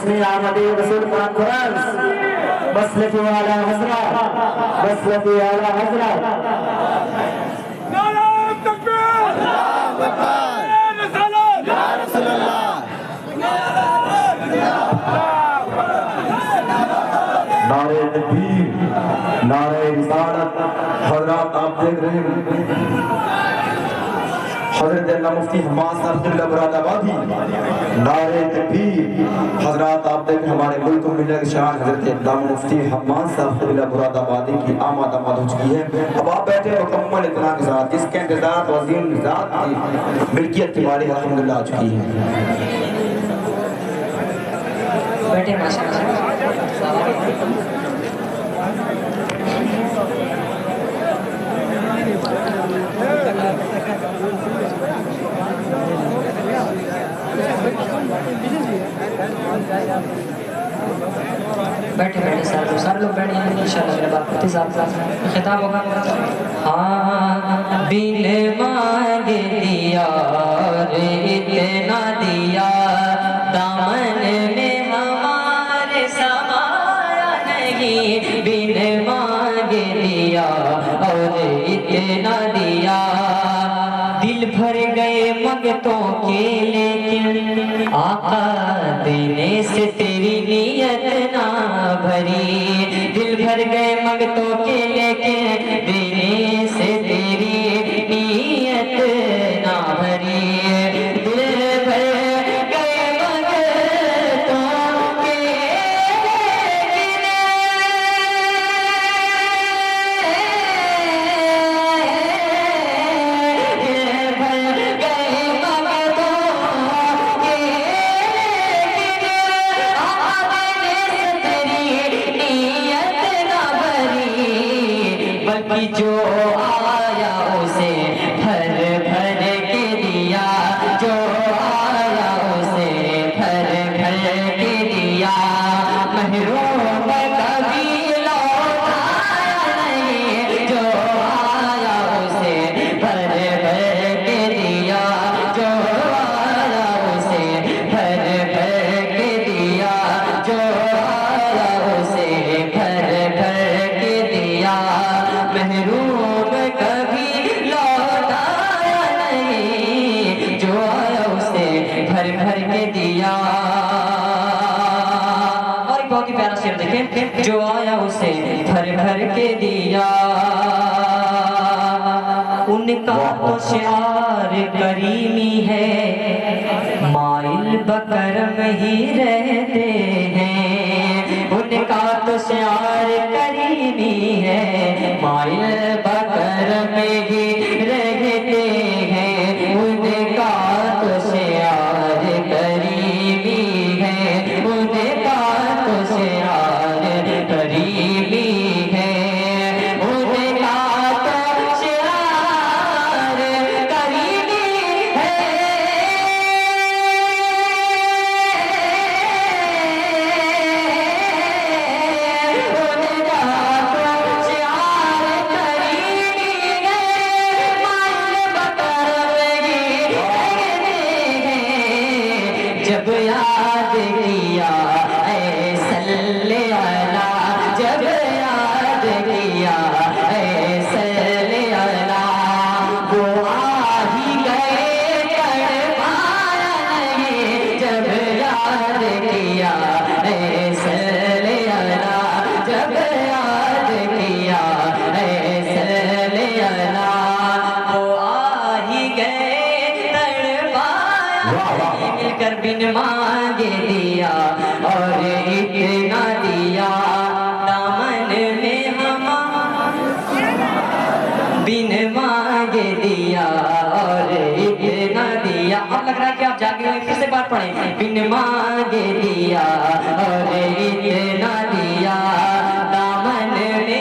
بجسم آمد رسول کانفرنس مسلک والا حضرات مسلک والا حضرات نعرہ تکبیر یا رسول اللہ نعرہ تکبیر نعرہ رسالت حضرات آپ دیکھ رہے ہیں حضرت اللہ مفتی حماد صاحب اللہ مراد آبادی نعرہ تکبیر حضرات آپ دیکھ ہمارے ملک و ملت شان حضرت اللہ مفتی حماد صاحب اللہ مراد آبادی کی آمد ہو چکی ہے اب آپ بیٹھے مکمل اطلاع کے ساتھ جس کے انتظار وزیر ذات کی ملکیت تمہاری الحمدللہ آ چکی ہے بیٹھے ماشاءاللہ بیٹھے بیٹھے سارے لوگ بیٹھے ہیں انشاءاللہ میرے باپ مفتی صاحب خطاب ہوگا ہاں بن مانگ دیا اتنا دیا دامن میں ہمارے سمایا نہیں بن مانگ دیا اور اتنا دیا دل بھر گئے منگتوں کے لیکن آقا دینے سے تیری نیت نہ بھری دل بھر گئے منگتوں کے لیکن دینے سے تیری نیت نہ بھری دل بھر گئے منگتوں کے لیکن دل بھر گئے منگتوں کے لیکن آنے سے تیری نیت نہ بھری بلکہ جو آیا اسے بھر بھر کے دیا جو آیا اسے بھر بھر کے دیا محروم کبھی لوٹایا نہیں جو آیا اسے بھر بھر کے دیا جو آیا اسے بھر بھر کے دیا جو آیا اسے بھر بھر کے دیا محروم کبھی لوٹایا نہیں جو آیا اسے بھر بھر کے دیا اور ایک بہت ہی پیارا شعر دیکھیں جو آیا اسے بھر بھر کے دیا ان کا تو شعار کریمی ہے مائل بکرم ہی رہتے ہیں ان کا تو شعار کریمی ہے مائل بکرم ہی رہتے ہیں ان کا تو شعار کریمی ہے ان کا تو شعار کریمی ہے ان کا تو شعار کریمی ہے ان کا تو شعار کریمی ہے مائل بکرم ہی رہتے ہیں جب یاد کیا اے صلی اللہ جب یاد کیا اے صلی اللہ وہ آ ہی گئے تڑپایا نہیں جب یاد کیا اے صلی اللہ جب یاد کیا اے صلی اللہ وہ آ ہی گئے تڑپایا نہیں مل کر بن مانگے دیا اور اتنا دیا دامن میں بن مانگے دیا اور اتنا دیا اب لگ رہا ہے کہ آپ جاگے ہوئے پھر سے بات پڑھیں بن مانگے دیا اور اتنا دیا دامن میں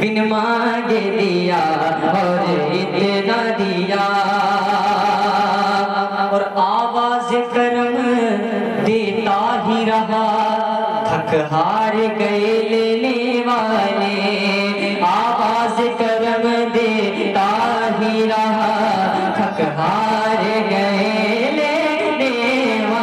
بن مانگے دیا اور اتنا دیا اور آواز کرم دیتا ہی رہا تھک ہار گئے لینے والے آواز کرم دیتا ہی رہا تھک ہار گئے لینے والے